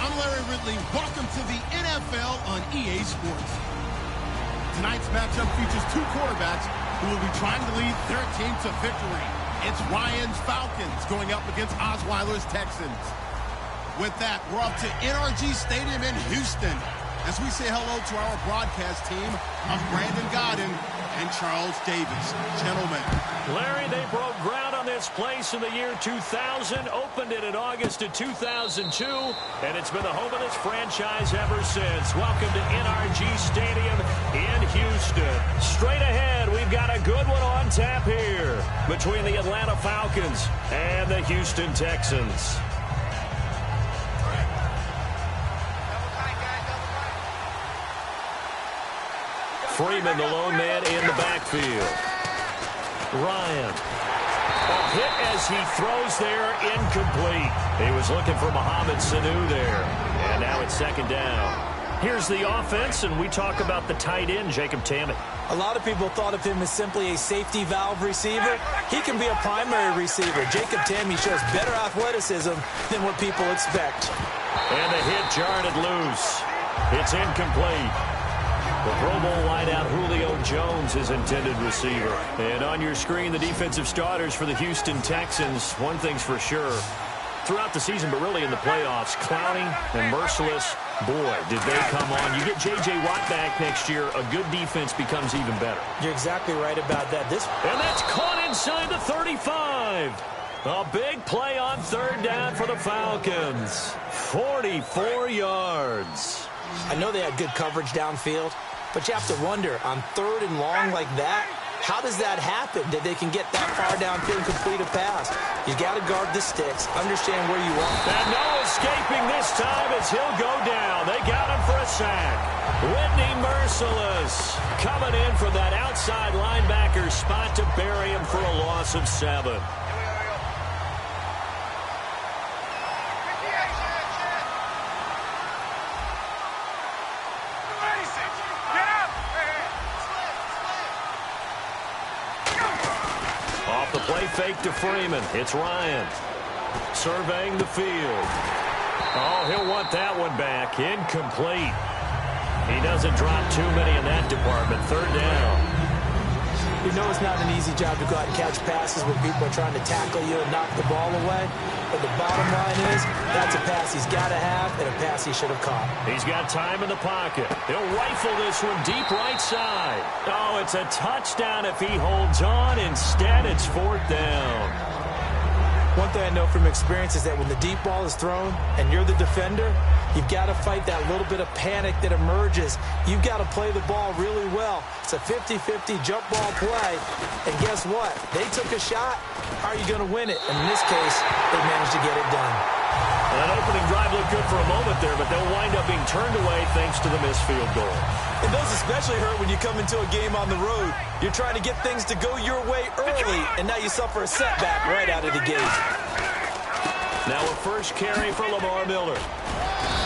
I'm Larry Ridley. Welcome to the NFL on EA Sports. Tonight's matchup features two quarterbacks who will be trying to lead their team to victory. It's Ryan's Falcons going up against Osweiler's Texans. With that, we're off to NRG Stadium in Houston as we say hello to our broadcast team of Brandon Godden and Charles Davis. Gentlemen. Larry, they broke ground on this place in the year 2000, opened it in August of 2002, and it's been the home of this franchise ever since. Welcome to NRG Stadium in Houston. Straight ahead, we've got a good one on tap here between the Atlanta Falcons and the Houston Texans. Freeman, the lone man in the backfield. Ryan. A hit as he throws there, incomplete. He was looking for Mohamed Sanu there. And now it's second down. Here's the offense, and we talk about the tight end, Jacob Tammett. A lot of people thought of him as simply a safety valve receiver. He can be a primary receiver. Jacob Tammett shows better athleticism than what people expect. And the hit jarred it loose. It's incomplete. The Pro Bowl wideout Julio Jones is intended receiver. And on your screen, the defensive starters for the Houston Texans. One thing's for sure. Throughout the season, but really in the playoffs, Clowney and Merciless, boy, did they come on. You get J.J. Watt back next year, a good defense becomes even better. You're exactly right about that. And that's caught inside the 35. A big play on third down for the Falcons. 44 yards. I know they had good coverage downfield, but you have to wonder, on third and long like that, how does that happen that they can get that far downfield and complete a pass? You got to guard the sticks, understand where you are. And no escaping this time as he'll go down. They got him for a sack. Whitney Merciless coming in from that outside linebacker spot to bury him for a loss of 7. Off the play fake to Freeman. It's Ryan surveying the field. Oh, he'll want that one back. Incomplete. He doesn't drop too many in that department. Third down. You know it's not an easy job to go out and catch passes when people are trying to tackle you and knock the ball away. But the bottom line is, that's a pass he's got to have and a pass he should have caught. He's got time in the pocket. He'll rifle this one deep right side. Oh, it's a touchdown if he holds on. Instead, it's fourth down. One thing I know from experience is that when the deep ball is thrown and you're the defender, you've got to fight that little bit of panic that emerges. You've got to play the ball really well. It's a 50-50 jump ball play. And guess what? They took a shot. How are you going to win it? And in this case, they managed to get it done. That opening drive looked good for a moment there, but they'll wind up being turned away thanks to the missed field goal. And those especially hurt when you come into a game on the road. You're trying to get things to go your way early, and now you suffer a setback right out of the gate. Now a first carry for Lamar Miller.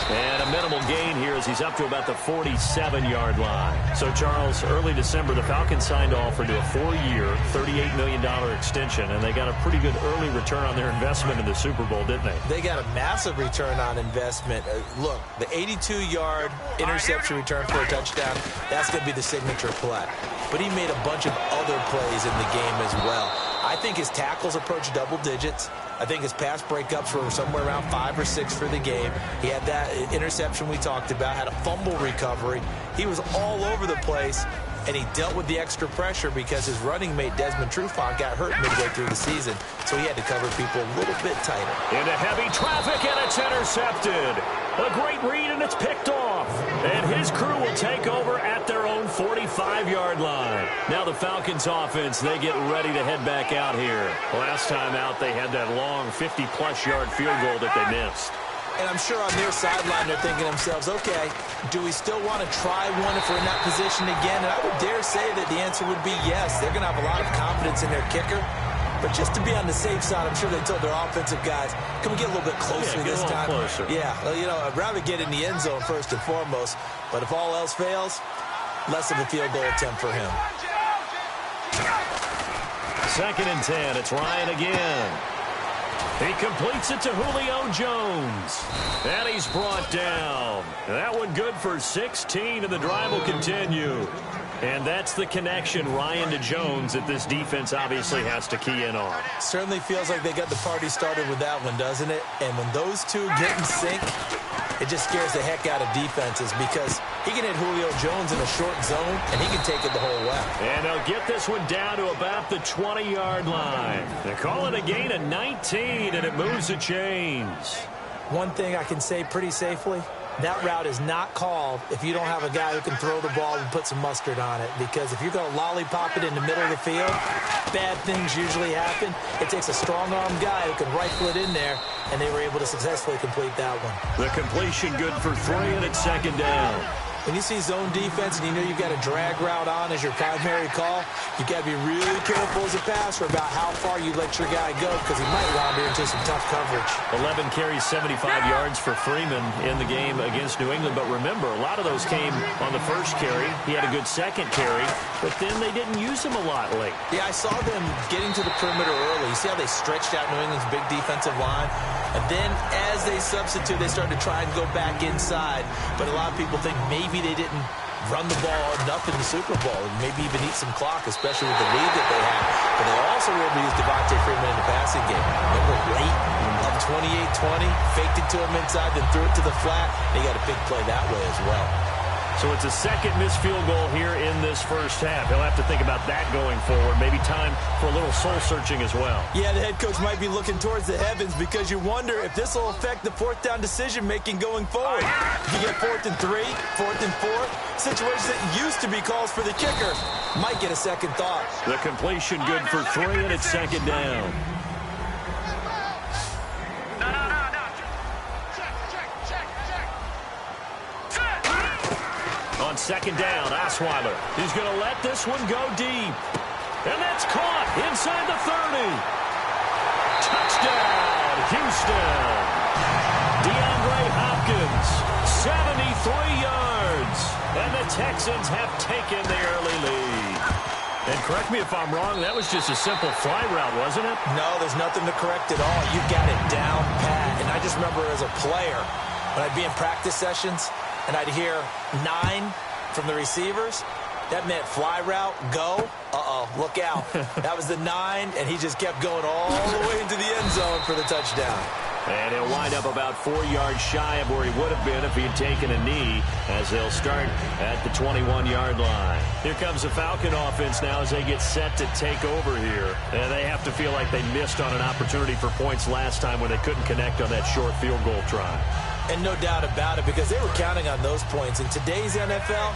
And a minimal gain here as he's up to about the 47-yard line. So, Charles, early December, the Falcons signed off for a 4-year, $38 million extension, and they got a pretty good early return on their investment in the Super Bowl, didn't they? They got a massive return on investment. Look, the 82-yard interception return for a touchdown, that's going to be the signature play. But he made a bunch of other plays in the game as well. I think his tackles approach double digits. I think his pass breakups were somewhere around 5 or 6 for the game. He had that interception we talked about, had a fumble recovery. He was all over the place, and he dealt with the extra pressure because his running mate, Desmond Trufant, got hurt midway through the season, so he had to cover people a little bit tighter. Into heavy traffic, and it's intercepted. A great read, and it's picked off. And his crew will take over at their own 45-yard line. Now the Falcons offense, they get ready to head back out here. Last time out, they had that long 50-plus yard field goal that they missed. And I'm sure on their sideline, they're thinking to themselves, okay, do we still want to try one if we're in that position again? And I would dare say that the answer would be yes. They're going to have a lot of confidence in their kicker. But just to be on the safe side, I'm sure they told their offensive guys, can we get a little bit closer this time? Closer. Yeah, well, you know, I'd rather get in the end zone first and foremost. But if all else fails, less of a field goal attempt for him. 2nd and 10. It's Ryan again. He completes it to Julio Jones. And he's brought down. That one good for 16, and the drive will continue. And that's the connection, Ryan to Jones, that this defense obviously has to key in on. Certainly feels like they got the party started with that one, doesn't it? And when those two get in sync, it just scares the heck out of defenses because he can hit Julio Jones in a short zone, and he can take it the whole way. And they'll get this one down to about the 20-yard line. They call it a gain of 19, and it moves the chains. One thing I can say pretty safely, that route is not called if you don't have a guy who can throw the ball and put some mustard on it. Because if you're going to lollipop it in the middle of the field, bad things usually happen. It takes a strong-arm guy who can rifle it in there, and they were able to successfully complete that one. The completion good for 3, and it's second down. When you see zone defense and you know you've got a drag route on as your primary call, you've got to be really careful as a passer about how far you let your guy go because he might wander into some tough coverage. 11 carries, 75 yards for Freeman in the game against New England. But remember, a lot of those came on the first carry. He had a good second carry, but then they didn't use him a lot late. Yeah, I saw them getting to the perimeter early. You see how they stretched out New England's big defensive line? And then as they substitute, they started to try and go back inside. But a lot of people think maybe they didn't run the ball enough in the Super Bowl and maybe even eat some clock, especially with the lead that they had. But they also were able to use Devontae Freeman in the passing game. Remember, late of 28-20, faked it to him inside, then threw it to the flat. They got a big play that way as well. So it's a second missed field goal here in this first half. He'll have to think about that going forward. Maybe time for a little soul-searching as well. Yeah, the head coach might be looking towards the heavens because you wonder if this will affect the fourth-down decision-making going forward. If you get 4th and 3, 4th and 4, situations that used to be calls for the kicker might get a second thought. The completion good for 3, and it's second down. On second down, Osweiler. He's going to let this one go deep. And that's caught inside the 30. Touchdown, Houston. DeAndre Hopkins, 73 yards. And the Texans have taken the early lead. And correct me if I'm wrong, that was just a simple fly route, wasn't it? No, there's nothing to correct at all. You got it down pat. And I just remember as a player, when I'd be in practice sessions, and I'd hear 9 from the receivers, that meant fly route, go. Uh-oh, look out. That was the 9, and he just kept going all the way into the end zone for the touchdown. And he'll wind up about 4 yards shy of where he would have been if he had taken a knee, as they'll start at the 21-yard line. Here comes the Falcon offense now as they get set to take over here. And they have to feel like they missed on an opportunity for points last time when they couldn't connect on that short field goal try. And no doubt about it, because they were counting on those points. In today's NFL,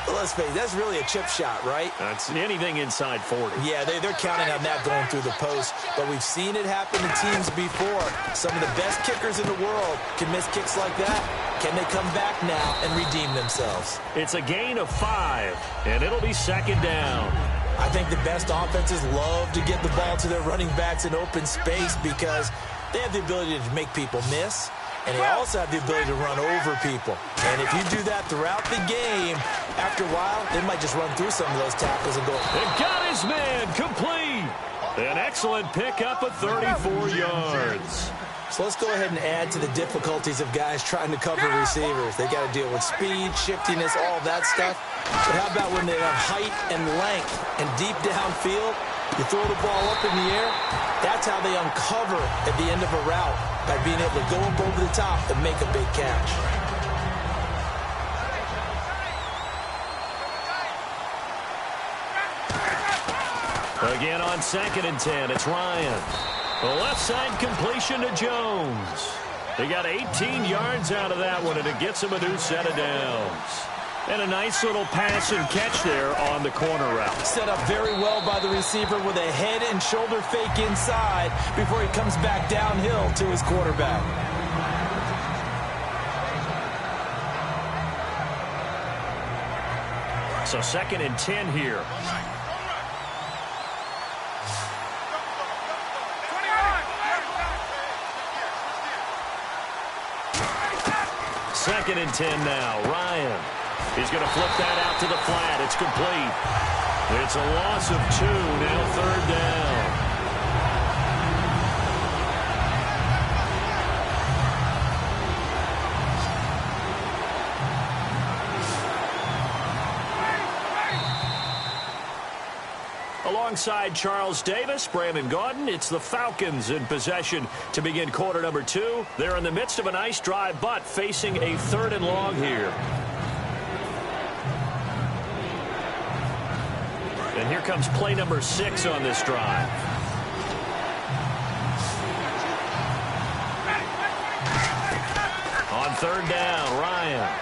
let's face it, that's really a chip shot, right? That's anything inside 40. Yeah, they're counting on that going through the post. But we've seen it happen to teams before. Some of the best kickers in the world can miss kicks like that. Can they come back now and redeem themselves? It's a gain of 5, and it'll be second down. I think the best offenses love to get the ball to their running backs in open space because they have the ability to make people miss. And they also have the ability to run over people. And if you do that throughout the game, after a while, they might just run through some of those tackles and go. And got his man complete. An excellent pickup of 34 yards. So let's go ahead and add to the difficulties of guys trying to cover receivers. They got to deal with speed, shiftiness, all that stuff. But how about when they have height and length and deep downfield? You throw the ball up in the air. That's how they uncover at the end of a route, by being able to go up over the top and make a big catch. Again on 2nd and 10, it's Ryan. The left side completion to Jones. He got 18 yards out of that one, and it gets him a new set of downs. And a nice little pass and catch there on the corner route. Set up very well by the receiver with a head and shoulder fake inside before he comes back downhill to his quarterback. So 2nd and 10 here. Second and 10 now. Ryan. He's going to flip that out to the flat. It's complete. It's a loss of 2. Now 3rd down. alongside Charles Davis, Brandon Gaudin. It's the Falcons in possession to begin quarter number 2. They're in the midst of a nice drive, but facing a 3rd and long here. And here comes play number 6 on this drive. On 3rd down, Ryan.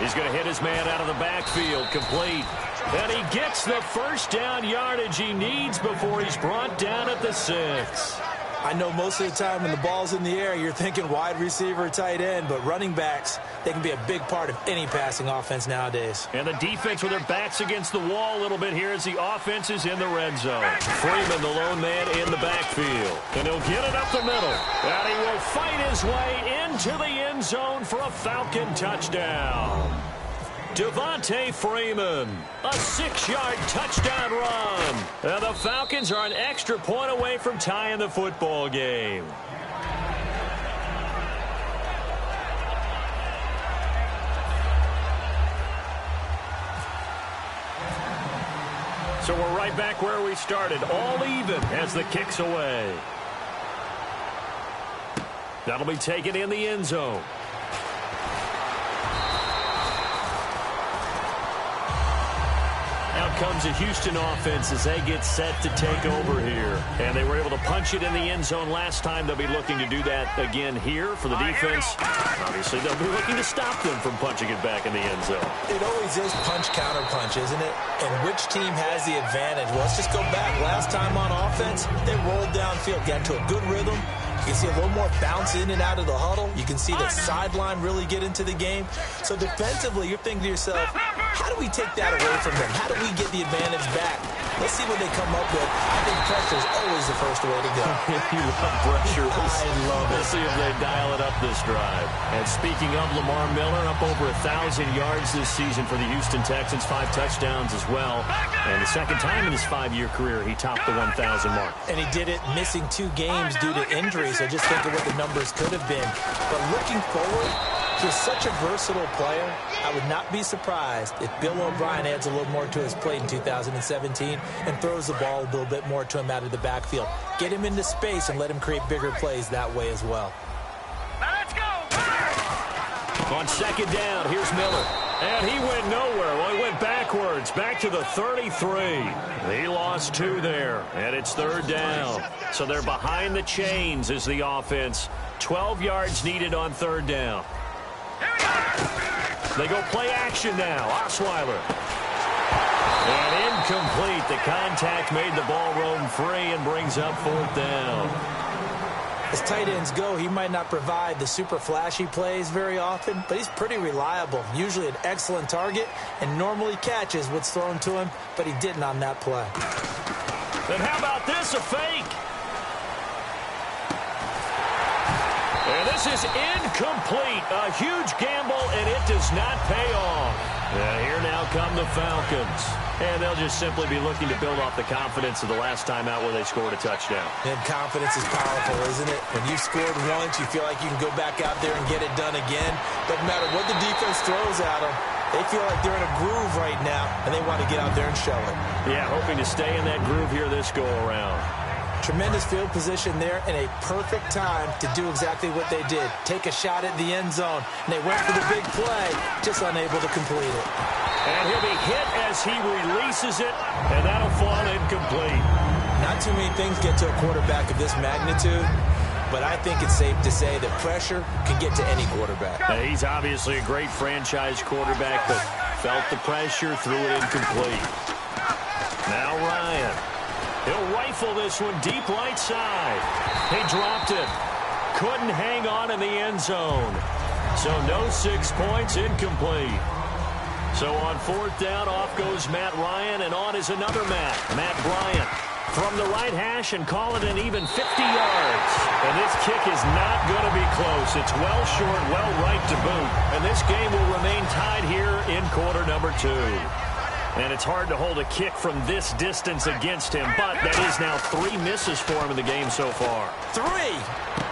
He's going to hit his man out of the backfield, complete. And he gets the first down yardage he needs before he's brought down at the 6. I know most of the time when the ball's in the air, you're thinking wide receiver, tight end, but running backs, they can be a big part of any passing offense nowadays. And the defense with their backs against the wall a little bit here as the offense is in the red zone. Freeman, the lone man in the backfield. And he'll get it up the middle. And he will fight his way into the end zone for a Falcon touchdown. Devontae Freeman, a 6-yard touchdown run. And the Falcons are an extra point away from tying the football game. So we're right back where we started, all even as the kick's away. That'll be taken in the end zone. Out comes a Houston offense as they get set to take over here. And they were able to punch it in the end zone last time. They'll be looking to do that again here for the defense. Obviously, they'll be looking to stop them from punching it back in the end zone. It always is punch-counter-punch, isn't it? And which team has the advantage? Well, let's just go back. Last time on offense, they rolled downfield, got into a good rhythm. You can see a little more bounce in and out of the huddle. You can see the sideline really get into the game. So defensively, you're thinking to yourself, how do we take that away from them? How do we get the advantage back? Let's see what they come up with. I think pressure is always the first way to go. You love pressure. I love it. We'll see if they dial it up this drive. And speaking of Lamar Miller, up over 1,000 yards this season for the Houston Texans, 5 touchdowns as well. And the second time in his 5-year career, he topped the 1,000 mark. And he did it missing 2 games due to injury, so just think of what the numbers could have been. But looking forward, he's such a versatile player. I would not be surprised if Bill O'Brien adds a little more to his plate in 2017 and throws the ball a little bit more to him out of the backfield. Get him into space and let him create bigger plays that way as well. Let's go! On 2nd down, here's Miller. And he went nowhere. Well, he went backwards, back to the 33. He lost 2 there, and it's 3rd down. So they're behind the chains as the offense. 12 yards needed on 3rd down. They go play action now. Osweiler. And incomplete. The contact made the ball roam free and brings up 4th down. As tight ends go, he might not provide the super flashy plays very often, but he's pretty reliable. Usually an excellent target and normally catches what's thrown to him, but he didn't on that play. And how about this, a fake? And this is incomplete. A huge gamble, and it does not pay off. And here now come the Falcons. And they'll just simply be looking to build off the confidence of the last time out where they scored a touchdown. And confidence is powerful, isn't it? When you scored once, you feel like you can go back out there and get it done again. Doesn't matter what the defense throws at them. They feel like they're in a groove right now, and they want to get out there and show it. Yeah, hoping to stay in that groove here this go-around. Tremendous field position there and a perfect time to do exactly what they did. Take a shot at the end zone, and they went for the big play, just unable to complete it. And he'll be hit as he releases it, and that'll fall incomplete. Not too many things get to a quarterback of this magnitude, but I think it's safe to say that pressure can get to any quarterback. He's obviously a great franchise quarterback, but felt the pressure, threw it incomplete. Now Ryan. He'll rifle this one deep right side. He dropped it. Couldn't hang on in the end zone. So no 6 points, incomplete. So on 4th down, off goes Matt Ryan, and on is another Matt Bryant. From the right hash and call it an even 50 yards. And this kick is not going to be close. It's well short, well right to boot. And this game will remain tied here in quarter number 2. And it's hard to hold a kick from this distance against him, but that is now 3 misses for him in the game so far. 3!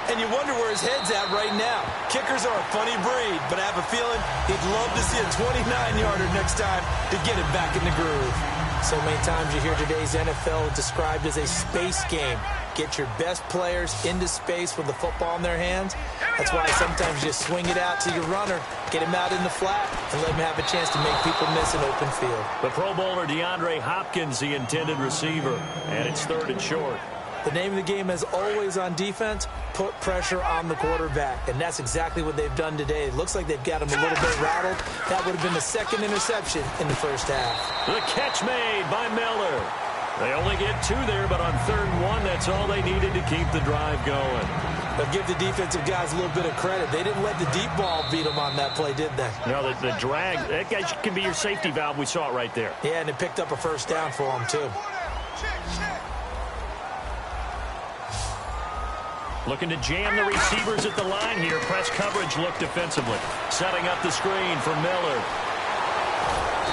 And you wonder where his head's at right now. Kickers are a funny breed, but I have a feeling he'd love to see a 29-yarder next time to get it back in the groove. So many times you hear today's NFL described as a space game. Get your best players into space with the football in their hands. That's why sometimes you swing it out to your runner, get him out in the flat, and let him have a chance to make people miss an open field. The Pro Bowler DeAndre Hopkins, the intended receiver, and it's 3rd and short. The name of the game is always on defense, put pressure on the quarterback, and that's exactly what they've done today. It looks like they've got him a little bit rattled. That would have been the 2nd interception in the first half. The catch made by Miller. They only get 2 there, but on 3rd and 1, that's all they needed to keep the drive going. But give the defensive guys a little bit of credit. They didn't let the deep ball beat them on that play, did they? No, the drag, that guy can be your safety valve. We saw it right there. Yeah, and it picked up a first down for them, too. Looking to jam the receivers at the line here. Press coverage look defensively. Setting up the screen for Miller.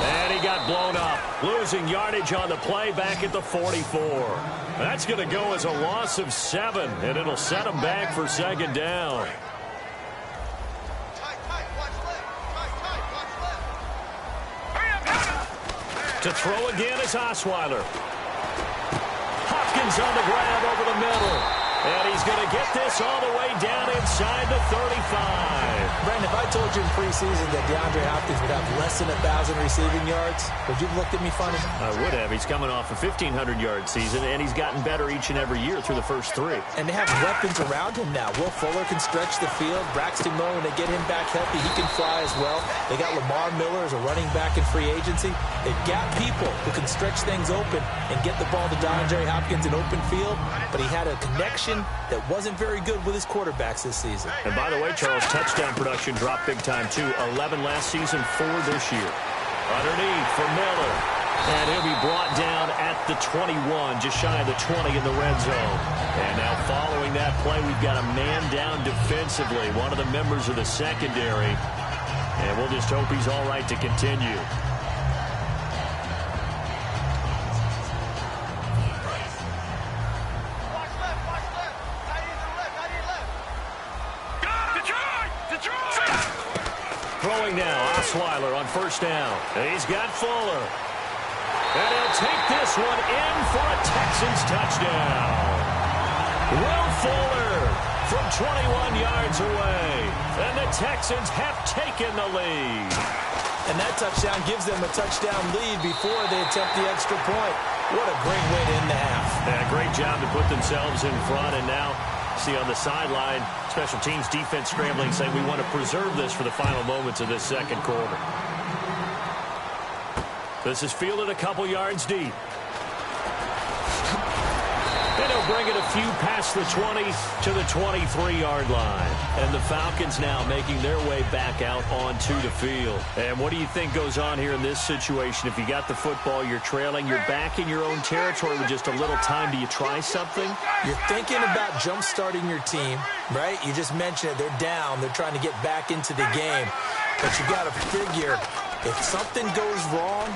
And he got blown up. Losing yardage on the play back at the 44. That's going to go as a loss of 7, and it'll set him back for 2nd down. To throw again is Osweiler. Hopkins on the grab over the middle. And he's going to get this all the way down inside the 35. Brandon, if I told you in preseason that DeAndre Hopkins would have less than 1,000 receiving yards, would you have looked at me funny? I would have. He's coming off a 1,500-yard season, and he's gotten better each and every year through the first 3. And they have weapons around him now. Will Fuller can stretch the field. Braxton Miller, when they get him back healthy, he can fly as well. They got Lamar Miller as a running back in free agency. They've got people who can stretch things open and get the ball to DeAndre Hopkins in open field, but he had a connection that wasn't very good with his quarterbacks this season. And by the way, Charles, touchdown production dropped big time too. 11 last season, 4 this year. Underneath for Miller. And he'll be brought down at the 21, just shy of the 20 in the red zone. And now following that play, we've got a man down defensively, one of the members of the secondary. And we'll just hope he's all right to continue. Throwing now, Osweiler on 1st down. And he's got Fuller. And he'll take this one in for a Texans touchdown. Will Fuller from 21 yards away. And the Texans have taken the lead. And that touchdown gives them a touchdown lead before they attempt the extra point. What a great way to end the half. Yeah, great job to put themselves in front, and now see on the sideline, special teams defense scrambling, saying we want to preserve this for the final moments of this 2nd quarter. This is fielded a couple yards deep. And he'll bring it a few past the 20 to the 23-yard line. And the Falcons now making their way back out onto the field. And what do you think goes on here in this situation? If you got the football, you're trailing, you're back in your own territory with just a little time. Do you try something? You're thinking about jump-starting your team, right? You just mentioned it. They're down. They're trying to get back into the game. But you got to figure, if something goes wrong,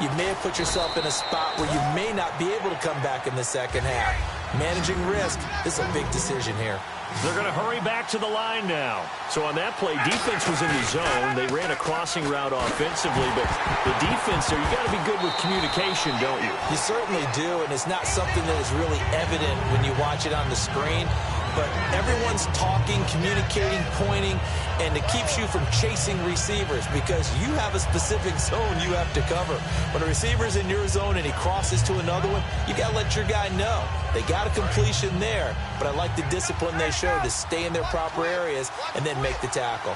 you may have put yourself in a spot where you may not be able to come back in the 2nd half. Managing risk, this is a big decision here. They're going to hurry back to the line now. So on that play, defense was in the zone. They ran a crossing route offensively, but the defense there, you got to be good with communication, don't you? You certainly do, and it's not something that is really evident when you watch it on the screen. But everyone's talking, communicating, pointing, and it keeps you from chasing receivers because you have a specific zone you have to cover. When a receiver's in your zone and he crosses to another one, you got to let your guy know. They got a completion there, but I like the discipline they showed to stay in their proper areas and then make the tackle.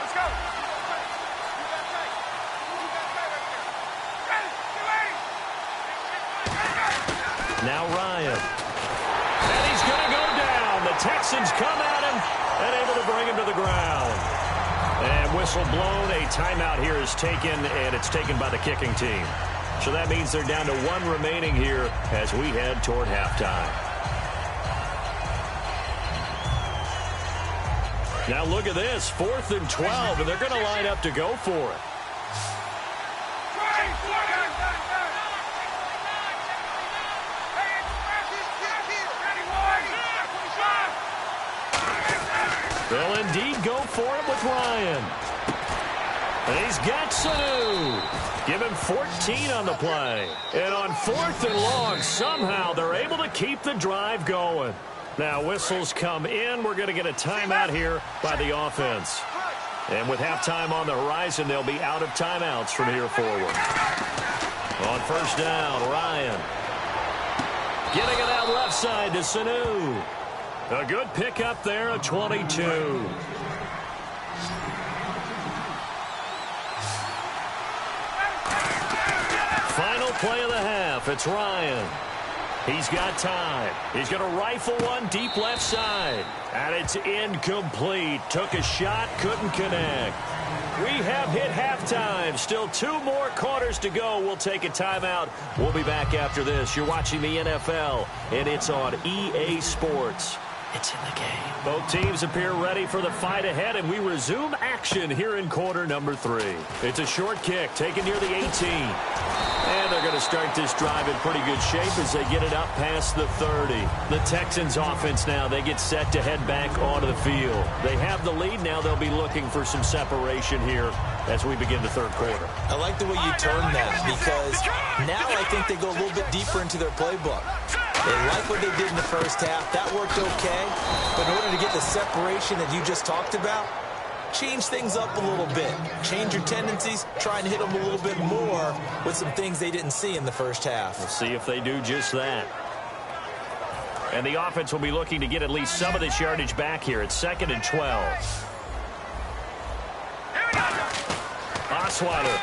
Let's go. Now Ryan. And he's going to go down. The Texans come at him and able to bring him to the ground. And whistle blown. A timeout here is taken, and it's taken by the kicking team. So that means they're down to 1 remaining here as we head toward halftime. Now look at this, 4th and 12, and they're going to line up to go for it. They'll indeed go for it with Ryan. And he's He's got Sanu. Give him 14 on the play. And on 4th and long, somehow they're able to keep the drive going. Now whistles come in. We're going to get a timeout here by the offense. And with halftime on the horizon, they'll be out of timeouts from here forward. On 1st down, Ryan. Getting it out left side to Sanu. A good pickup there, a 22. Final play of the half. It's Ryan. He's got time. He's going to rifle one deep left side. And it's incomplete. Took a shot, couldn't connect. We have hit halftime. Still 2 more quarters to go. We'll take a timeout. We'll be back after this. You're watching the NFL, and it's on EA Sports. It's in the game. Both teams appear ready for the fight ahead, and we resume action here in quarter number 3. It's a short kick taken near the 18. And they're going to start this drive in pretty good shape as they get it up past the 30. The Texans offense now, they get set to head back onto the field. They have the lead now. They'll be looking for some separation here as we begin the 3rd quarter. I like the way you turn that because now I think they go a little bit deeper into their playbook. They like what they did in the first half. That worked okay. But in order to get the separation that you just talked about, change things up a little bit. Change your tendencies. Try and hit them a little bit more with some things they didn't see in the first half. We'll see if they do just that. And the offense will be looking to get at least some of this yardage back here. It's 2nd and 12. Osweiler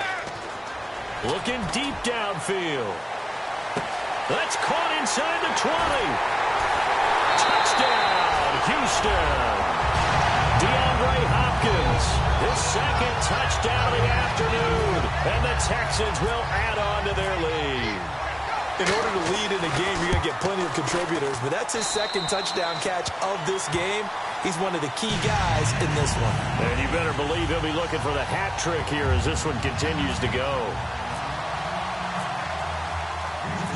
looking deep downfield. That's caught inside the 20. Touchdown, Houston. DeAndre Hopkins, his 2nd touchdown of the afternoon. And the Texans will add on to their lead. In order to lead in a game, you're going to get plenty of contributors. But that's his 2nd touchdown catch of this game. He's one of the key guys in this one. And you better believe he'll be looking for the hat trick here as this one continues to go.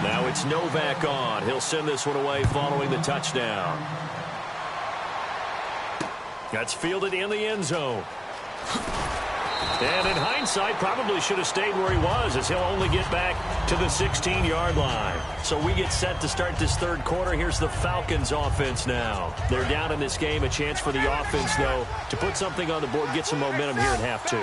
Now it's Novak on. He'll send this one away following the touchdown. That's fielded in the end zone. And in hindsight, probably should have stayed where he was as he'll only get back to the 16-yard line. So we get set to start this 3rd quarter. Here's the Falcons offense now. They're down in this game. A chance for the offense, though, to put something on the board, get some momentum here in half 2.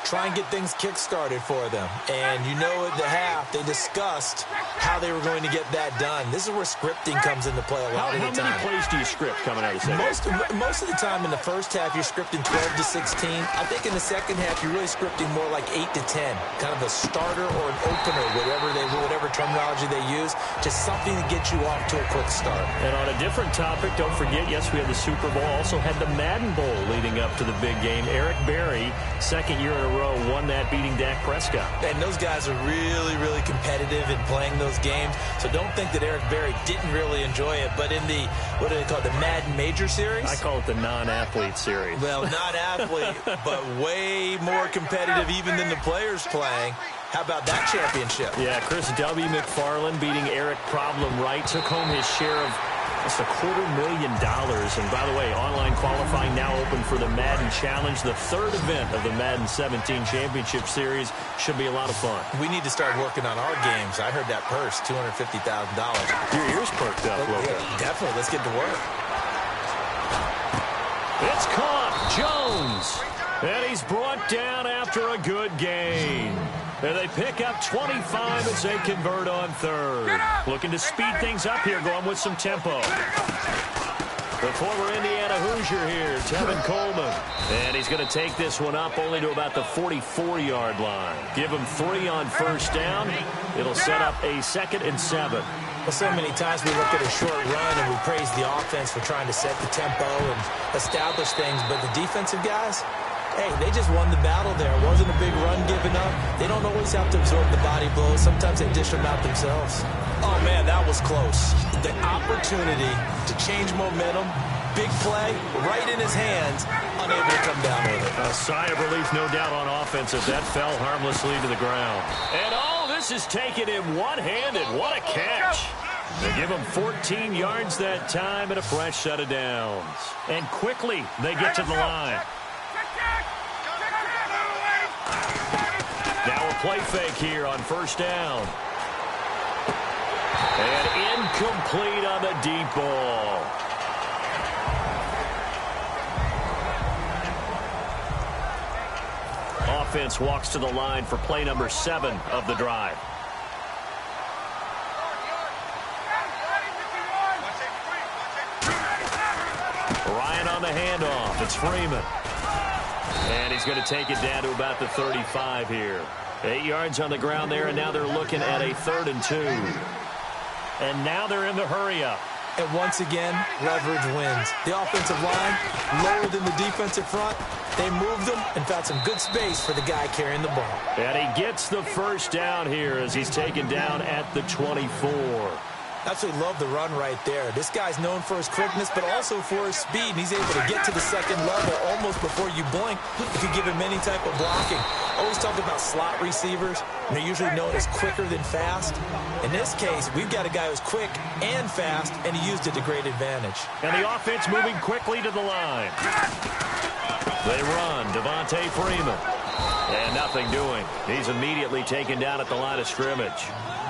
Try and get things kick-started for them. And you know at the half, they discussed how they were going to get that done. This is where scripting comes into play a lot of the time. How many plays do you script coming out of the second? Most of the time in the first half, you're scripting 12 to 16. I think in the second half, you're really scripting more like 8 to 10. Kind of a starter or an opener, whatever terminology they use. Just something to get you off to a quick start. And on a different topic, don't forget, yes, we had the Super Bowl. Also had the Madden Bowl leading up to the big game. Eric Berry, 2nd year in a row, won that, beating Dak Prescott. And those guys are really, really competitive in playing those games. So don't think that Eric Berry didn't really enjoy it. But in the, what do they call it, the Madden Major Series? I call it the non-athlete series. Well, non-athlete, but way more competitive even than the players playing. How about that championship? Yeah, Chris W. McFarland beating Eric Problem Wright took home his share of just $250,000. And by the way, online qualifying now open for the Madden Challenge, the 3rd event of the Madden 17 Championship Series. Should be a lot of fun. We need to start working on our games. I heard that purse, $250,000. Your ears perked up, Loco. Yeah, definitely. Let's get to work. It's caught. Jones. And he's brought down after a good gain. And they pick up 25 as they convert on 3rd. Looking to speed things up here, going with some tempo. The former Indiana Hoosier here, Tevin Coleman. And he's going to take this one up only to about the 44-yard line. Give him 3 on 1st down. It'll set up a 2nd and 7. Well, so many times we look at a short run and we praise the offense for trying to set the tempo and establish things. But the defensive guys, hey, they just won the battle there. It wasn't a big run given up. They don't always have to absorb the body blows. Sometimes they dish them out themselves. Oh, man, that was close. The opportunity to change momentum, big play, right in his hands, unable to come down with it. A sigh of relief, no doubt, on offense as that fell harmlessly to the ground. And all this is taken in one-handed. What a catch. They give him 14 yards that time and a fresh set of downs. And quickly they get to the line. play fake here on first down. And incomplete on the deep ball. Offense walks to the line for play number 7 of the drive. Ryan on the handoff. It's Freeman. And he's going to take it down to about the 35 here. 8 yards on the ground there, and now they're looking at a 3rd and 2. And now they're in the hurry-up. And once again, leverage wins. The offensive line lower than the defensive front. They moved them and found some good space for the guy carrying the ball. And he gets the first down here as he's taken down at the 24. Absolutely love the run right there. This guy's known for his quickness, but also for his speed. And he's able to get to the second level almost before you blink if you give him any type of blocking. Always talk about slot receivers, and they're usually known as quicker than fast. In this case, we've got a guy who's quick and fast, and he used it to great advantage. And the offense moving quickly to the line. They run. Devontae Freeman. And nothing doing. He's immediately taken down at the line of scrimmage.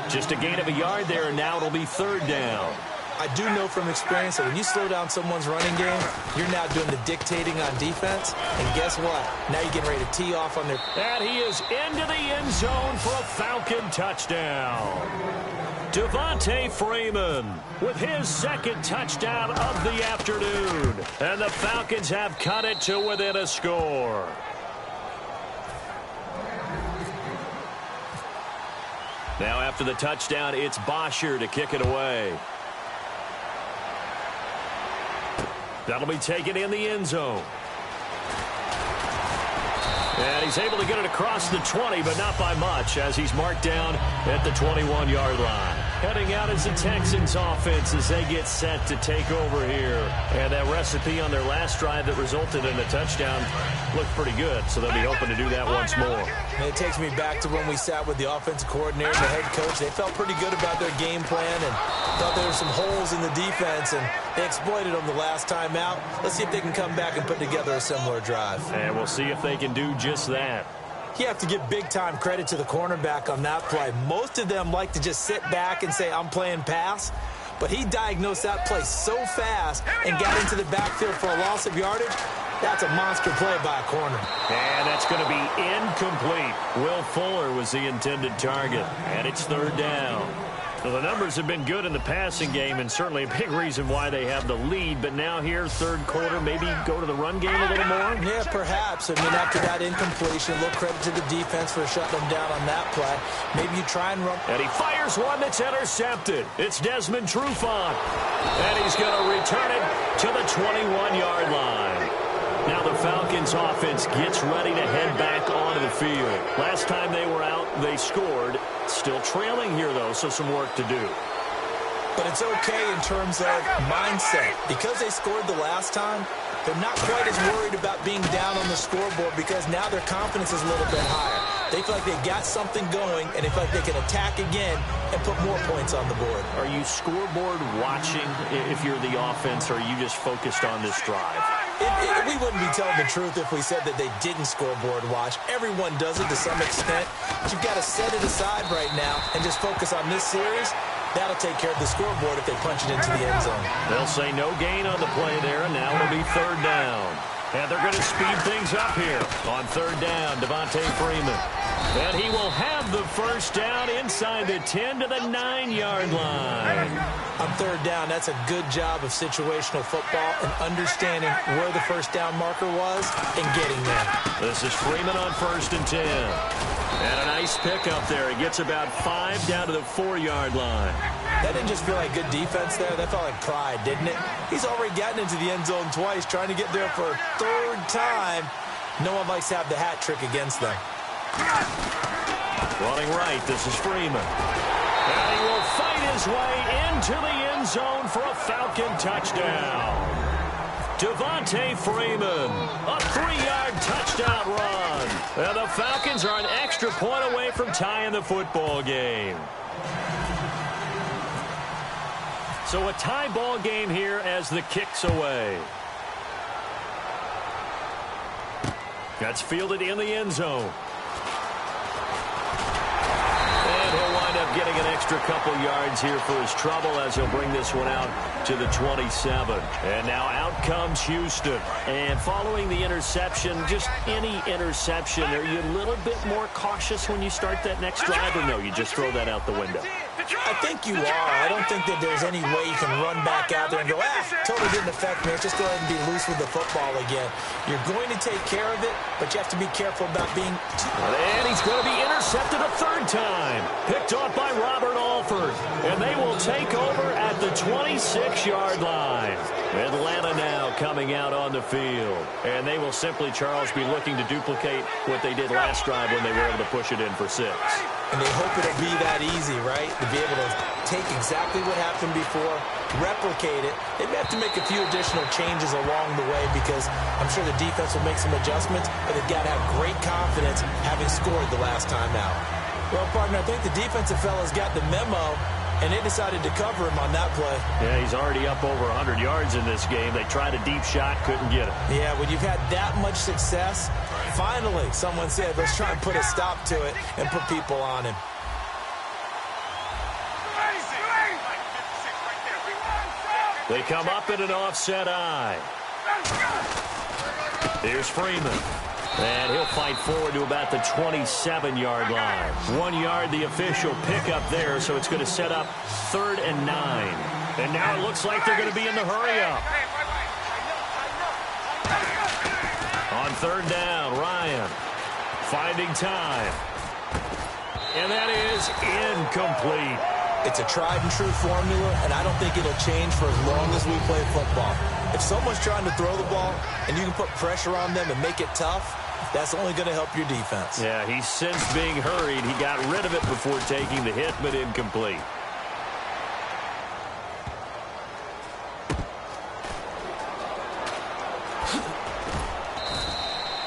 Just a gain of a yard there, and now it'll be 3rd down. I do know from experience that when you slow down someone's running game, you're now doing the dictating on defense. And guess what? Now you're getting ready to tee off on their... And he is into the end zone for a Falcon touchdown. Devontae Freeman with his 2nd touchdown of the afternoon. And the Falcons have cut it to within a score. Now after the touchdown, it's Bosher to kick it away. That'll be taken in the end zone. And he's able to get it across the 20, but not by much, as he's marked down at the 21-yard line. Heading out is the Texans offense as they get set to take over here. And that recipe on their last drive that resulted in a touchdown looked pretty good, so they'll be hoping to do that once more. And it takes me back to when we sat with the offensive coordinator and the head coach. They felt pretty good about their game plan and thought there were some holes in the defense, and they exploited them the last time out. Let's see if they can come back and put together a similar drive. And we'll see if they can do just that. You have to give big-time credit to the cornerback on that play. Most of them like to just sit back and say, I'm playing pass. But he diagnosed that play so fast and got into the backfield for a loss of yardage. That's a monster play by a corner. And that's going to be incomplete. Will Fuller was the intended target. And it's 3rd down. Well, the numbers have been good in the passing game, and certainly a big reason why they have the lead. But now here, 3rd quarter, maybe go to the run game a little more? Yeah, perhaps. I mean, after that incompletion, a little credit to the defense for shutting them down on that play. Maybe you try and run. And he fires one that's intercepted. It's Desmond Trufant. And he's going to return it to the 21-yard line. Now the Falcons offense gets ready to head back onto the field. Last time they were out, they scored. Still trailing here, though, so some work to do. But it's okay in terms of mindset. Because they scored the last time, they're not quite as worried about being down on the scoreboard because now their confidence is a little bit higher. They feel like they've got something going, and they feel like they can attack again and put more points on the board. Are you scoreboard watching if you're the offense, or are you just focused on this drive? We wouldn't be telling the truth if we said that they didn't scoreboard watch. Everyone does it to some extent. But you've got to set it aside right now and just focus on this series. That'll take care of the scoreboard if they punch it into the end zone. They'll say no gain on the play there, and now it'll be 3rd down. And they're going to speed things up here on 3rd down. Devontae Freeman. And he will have the first down inside the 10 to the 9-yard line. On 3rd down, that's a good job of situational football and understanding where the first down marker was and getting there. This is Freeman on 1st and 10. And a nice pickup there. He gets about 5 down to the 4-yard line. That didn't just feel like good defense there. That felt like pride, didn't it? He's already gotten into the end zone twice, trying to get there for a 3rd time. No one likes to have the hat trick against them. Running right, this is Freeman. And he will fight his way into the end zone for a Falcon touchdown. Devontae Freeman, a 3-yard touchdown run. And the Falcons are an extra point away from tying the football game. So a tie ball game here as the kick's away. That's fielded in the end zone. getting an extra couple yards here for his trouble as he'll bring this one out to the 27. And now out comes Houston. And following the interception, just any interception, are you a little bit more cautious when you start that next drive, or no, you just throw that out the window? I think you are. I don't think that there's any way you can run back out there and go, totally didn't affect me. Just go ahead and be loose with the football again. You're going to take care of it, but you have to be careful about being too... And he's going to be intercepted a third time. Picked off by Robert Alford. And they will take over at the 26-yard line. Atlanta now coming out on the field. And they will simply, Charles, be looking to duplicate what they did last drive when they were able to push it in for 6. And they hope it'll be that easy, right? To be able to take exactly what happened before, replicate it. They may have to make a few additional changes along the way because I'm sure the defense will make some adjustments, but they've got to have great confidence having scored the last time out. Well, partner, I think the defensive fellas got the memo, and they decided to cover him on that play. Yeah, he's already up over 100 yards in this game. They tried a deep shot, couldn't get it. Yeah, when you've had that much success, finally someone said, let's try and put a stop to it and put people on him. They come up in an offset eye. Here's Freeman. And he'll fight forward to about the 27-yard line. 1 yard, the official pickup there, so it's going to set up 3rd and 9. And now it looks like they're going to be in the hurry-up. On 3rd down, Ryan finding time. And that is incomplete. It's a tried-and-true formula, and I don't think it'll change for as long as we play football. If someone's trying to throw the ball and you can put pressure on them and make it tough, that's only going to help your defense. Yeah, he sensed being hurried. He got rid of it before taking the hit, but incomplete.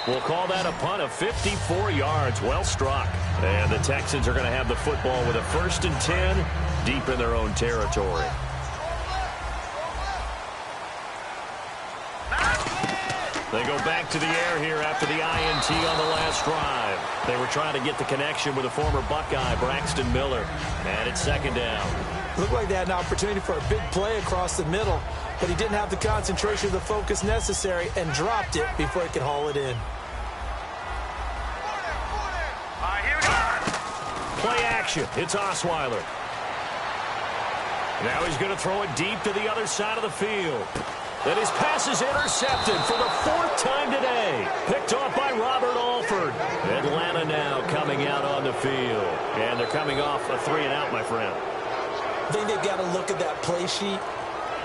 We'll call that a punt of 54 yards. Well struck. And the Texans are going to have the football with a 1st and 10 deep in their own territory. They go back to the air here after the INT on the last drive. They were trying to get the connection with a former Buckeye, Braxton Miller. And it's 2nd down. Looked like they had an opportunity for a big play across the middle, but he didn't have the concentration or the focus necessary and dropped it before he could haul it in. Play action. It's Osweiler. Now he's going to throw it deep to the other side of the field. And his pass is intercepted for the 4th time today. Picked off by Robert Alford. Atlanta now coming out on the field. And they're coming off a 3-and-out, my friend. I think they've got to look at that play sheet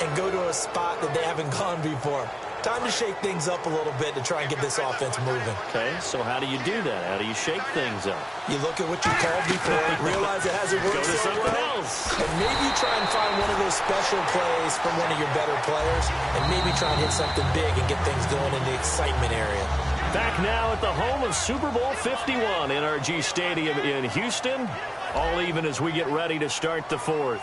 and go to a spot that they haven't gone before. Time to shake things up a little bit to try and get this offense moving. Okay, so how do you do that? How do you shake things up? You look at what you called before, realize it hasn't worked so well, else. and maybe try and find one of those special plays from one of your better players, and maybe try and hit something big and get things going in the excitement area. Back now at the home of Super Bowl 51, NRG Stadium in Houston. All even as we get ready to start the 4th.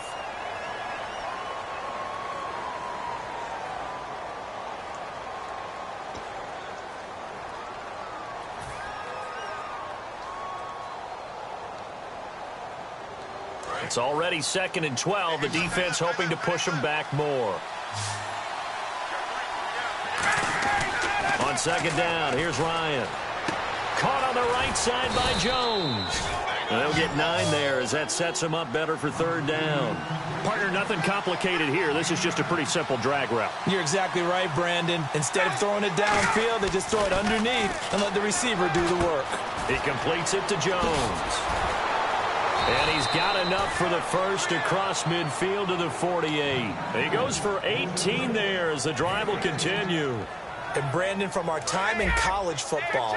It's already 2nd and 12. The defense hoping to push them back more. On 2nd down, here's Ryan. Caught on the right side by Jones. And they'll get 9 there as that sets them up better for 3rd down. Partner, nothing complicated here. This is just a pretty simple drag route. You're exactly right, Brandon. Instead of throwing it downfield, they just throw it underneath and let the receiver do the work. He completes it to Jones. And he's got enough for the 1st across midfield to the 48. He goes for 18 there as the drive will continue. And Brandon, from our time in college football,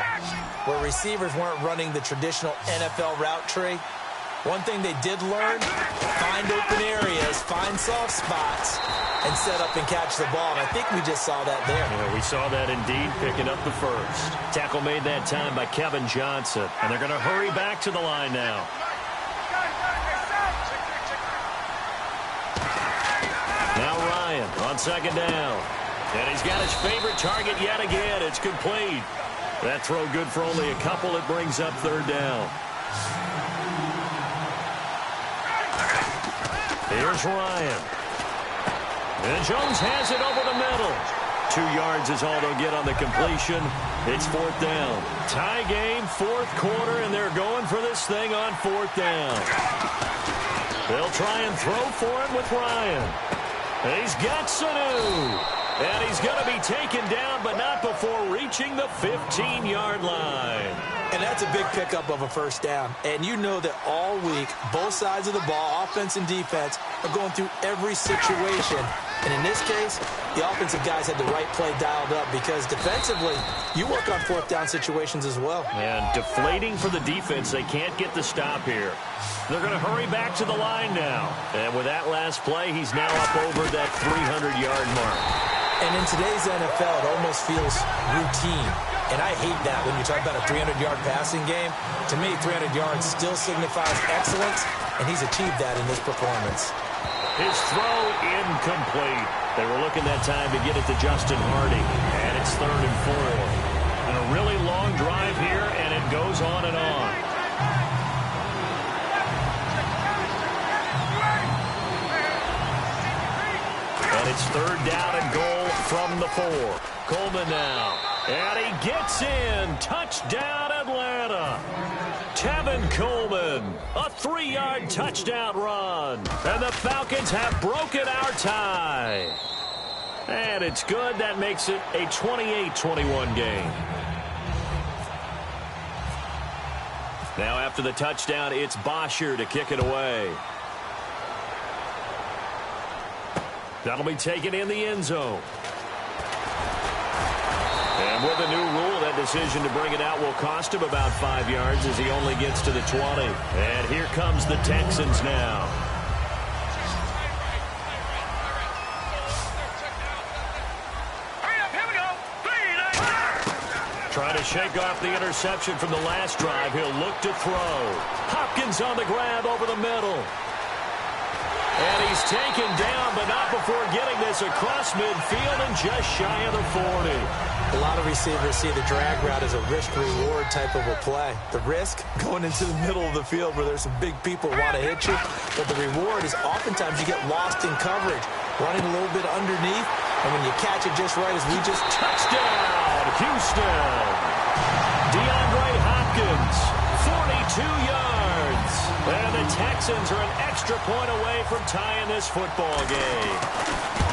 where receivers weren't running the traditional NFL route tree, one thing they did learn, find open areas, find soft spots, and set up and catch the ball. And I think we just saw that there. Yeah, we saw that indeed, picking up the 1st. Tackle made that time by Kevin Johnson. And they're going to hurry back to the line now. Now Ryan on 2nd down. And he's got his favorite target yet again. It's complete. That throw good for only a couple. It brings up 3rd down. Here's Ryan. And Jones has it over the middle. 2 yards is all they'll get on the completion. It's 4th down. Tie game, 4th quarter, and they're going for this thing on 4th down. They'll try and throw for it with Ryan. He's got Sanu. And he's going to be taken down, but not before reaching the 15-yard line. And that's a big pickup of a first down. And you know that all week, both sides of the ball, offense and defense, are going through every situation. And in this case, the offensive guys had the right play dialed up because defensively, you work on 4th down situations as well. And deflating for the defense. They can't get the stop here. They're going to hurry back to the line now. And with that last play, he's now up over that 300-yard mark. And in today's NFL, it almost feels routine. And I hate that when you talk about a 300-yard passing game. To me, 300 yards still signifies excellence, and he's achieved that in this performance. His throw incomplete. They were looking that time to get it to Justin Hardy, and it's 3rd and 4. And a really long drive here, and it goes on and on. And it's 3rd down and goal from the 4. Coleman now. And he gets in. Touchdown, Atlanta. Tevin Coleman. A 3-yard touchdown run. And the Falcons have broken our tie. And it's good. That makes it a 28-21 game. Now after the touchdown, it's Bosher to kick it away. That'll be taken in the end zone. And with a new rule, that decision to bring it out will cost him about 5 yards as he only gets to the 20. And here comes the Texans now. Here we go. Trying to shake off the interception from the last drive. He'll look to throw. Hopkins on the grab over the middle. And he's taken down, but not before getting this across midfield and just shy of the 40. A lot of receivers see the drag route as a risk-reward type of a play. The risk, going into the middle of the field where there's some big people who want to hit you. But the reward is oftentimes you get lost in coverage, running a little bit underneath. And when you catch it just right, as we just... Touchdown, Houston. DeAndre Hopkins, 42 yards. And the Texans are an extra point away from tying this football game.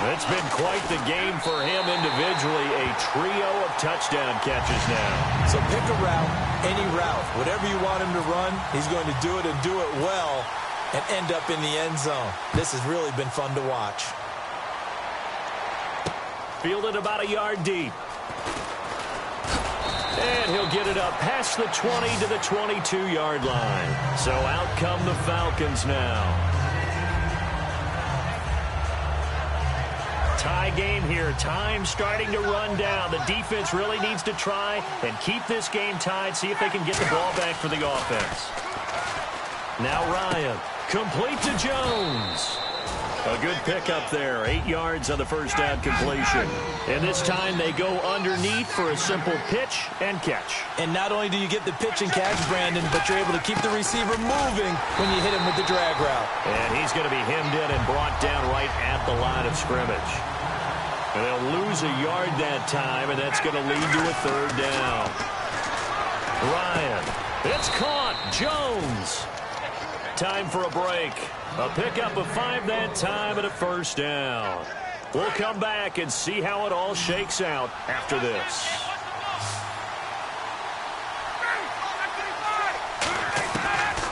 It's been quite the game for him individually. A trio of touchdown catches now. So pick a route, any route. Whatever you want him to run, he's going to do it and do it well and end up in the end zone. This has really been fun to watch. Fielded about a yard deep. And he'll get it up past the 20 to the 22-yard line. So out come the Falcons now. Tie game here. Time starting to run down. The defense really needs to try and keep this game tied. See if they can get the ball back for the offense. Now Ryan. Complete to Jones. A good pickup there. 8 yards on the first down completion. And this time they go underneath for a simple pitch and catch. And not only do you get the pitch and catch, Brandon, but you're able to keep the receiver moving when you hit him with the drag route. And he's going to be hemmed in and brought down right at the line of scrimmage. And they'll lose a yard that time, and that's going to lead to a 3rd down. Ryan. It's caught. Jones. Time for a break. A pickup of 5 that time and a 1st down. We'll come back and see how it all shakes out after this.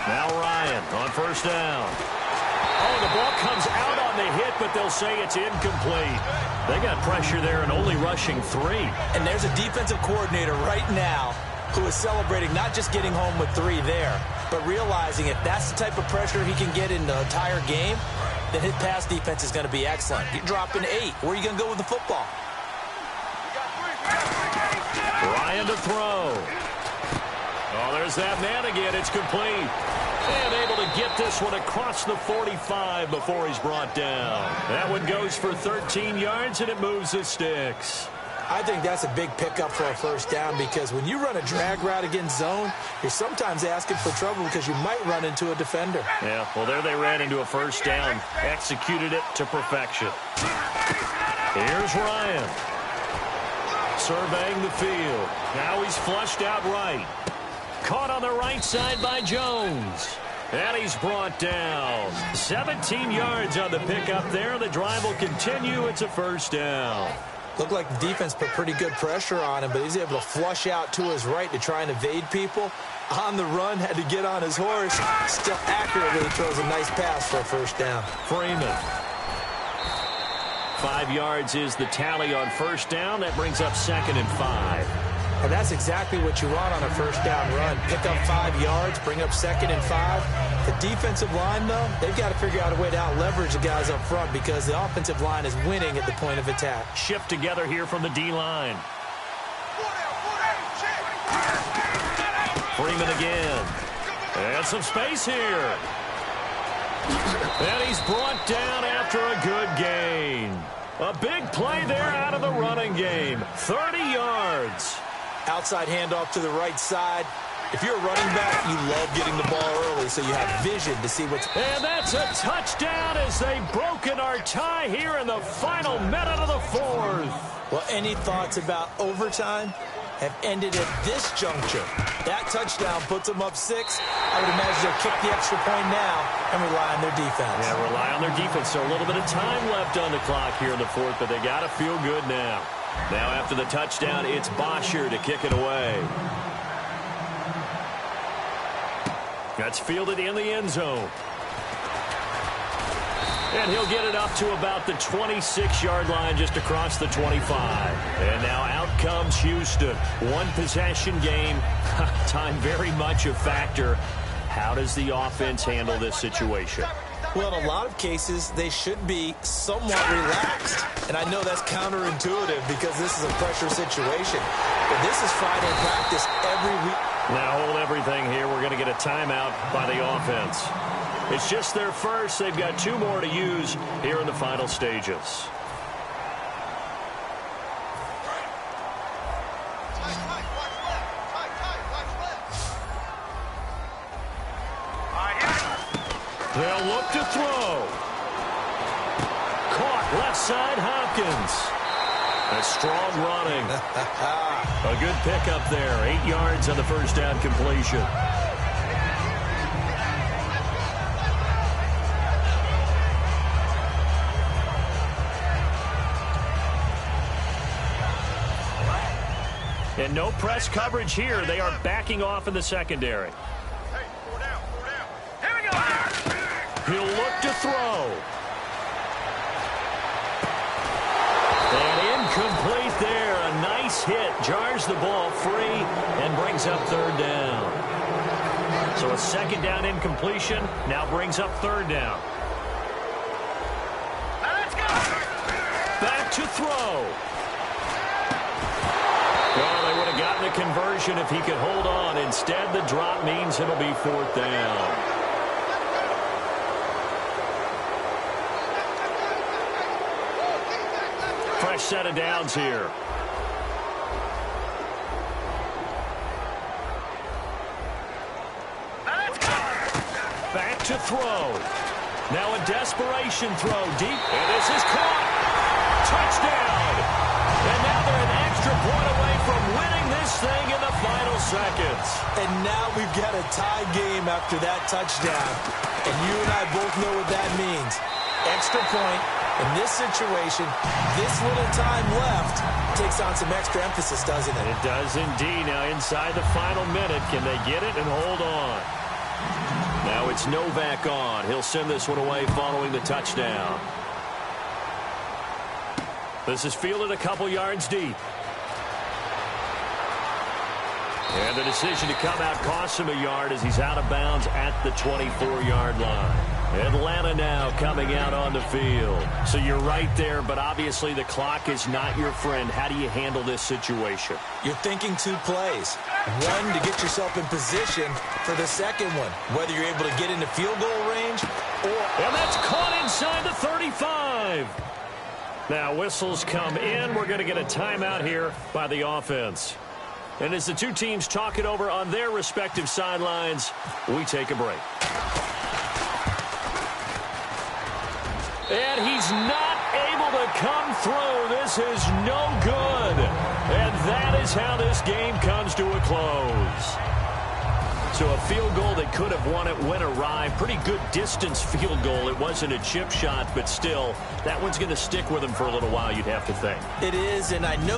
Now Ryan on 1st down. Oh, the ball comes out on the hit, but they'll say it's incomplete. They got pressure there and only rushing 3. And there's a defensive coordinator right now who is celebrating not just getting home with 3 there, but realizing if that's the type of pressure he can get in the entire game, then his pass defense is going to be excellent. You're dropping 8. Where are you going to go with the football? Ryan to throw. Oh, there's that man again. It's complete. And able to get this one across the 45 before he's brought down. That one goes for 13 yards, and it moves the sticks. I think that's a big pickup for a first down because when you run a drag route against zone, you're sometimes asking for trouble because you might run into a defender. Yeah, well, there they ran into a first down, executed it to perfection. Here's Ryan. Surveying the field. Now he's flushed out right. Caught on the right side by Jones. And he's brought down. 17 yards on the pickup there. The drive will continue. It's a first down. Looked like the defense put pretty good pressure on him, but he's able to flush out to his right to try and evade people. On the run, had to get on his horse. Still accurately throws a nice pass for a first down. Freeman. 5 yards is the tally on first down. That brings up 2nd and 5. And that's exactly what you want on a first down run. Pick up 5 yards, bring up 2nd and 5. The defensive line, though, they've got to figure out a way to out-leverage the guys up front because the offensive line is winning at the point of attack. Shift together here from the D-line. Freeman again. And some space here. And he's brought down after a good gain. A big play there out of the running game. 30 yards. Outside handoff to the right side. If you're a running back, you love getting the ball early so you have vision to see what's... And that's a touchdown as they've broken our tie here in the final minute of the fourth. Well, any thoughts about overtime have ended at this juncture. That touchdown puts them up 6. I would imagine they'll kick the extra point now and rely on their defense. Yeah, rely on their defense. So a little bit of time left on the clock here in the fourth, but they got to feel good now. Now after the touchdown, it's Bosher to kick it away. That's fielded in the end zone. And he'll get it up to about the 26-yard line just across the 25. And now out comes Houston. One possession game. Time very much a factor. How does the offense handle this situation? Well, in a lot of cases, they should be somewhat relaxed. And I know that's counterintuitive because this is a pressure situation. But this is Friday practice every week. Now hold everything here. We're going to get a timeout by the offense. It's just their first. They've got 2 more to use here in the final stages. They'll look to throw. Caught left side, Hopkins. A strong running. A good pickup there. 8 yards on the first down completion. And no press coverage here. They are backing off in the secondary. Here we go. He'll look to throw. And incomplete there. A nice hit. Jars the ball free and brings up 3rd down. So a 2nd down incompletion now brings up 3rd down. Let's go. Back to throw. Well, they would have gotten a conversion if he could hold on. Instead, the drop means it'll be 4th down. Fresh set of downs here. Let's go. Back to throw. Now a desperation throw deep. And this is caught. Touchdown. And now they're an extra point away from winning this thing in the final seconds. And now we've got a tie game after that touchdown. And you and I both know what that means. Extra point. In this situation, this little time left takes on some extra emphasis, doesn't it? It does indeed. Now inside the final minute, can they get it and hold on? Now it's Novak on. He'll send this one away following the touchdown. This is fielded a couple yards deep. And the decision to come out costs him a yard as he's out of bounds at the 24-yard line. Atlanta now coming out on the field. So you're right there, but obviously the clock is not your friend. How do you handle this situation? You're thinking 2 plays. One, to get yourself in position for the second one, whether you're able to get into field goal range or... And that's caught inside the 35. Now whistles come in. We're going to get a timeout here by the offense. And as the two teams talk it over on their respective sidelines, we take a break. And he's not able to come through. This is no good. And that is how this game comes to a close. So a field goal that could have won it went awry. Pretty good distance field goal. It wasn't a chip shot, but still, that one's going to stick with him for a little while, you'd have to think. It is, and I know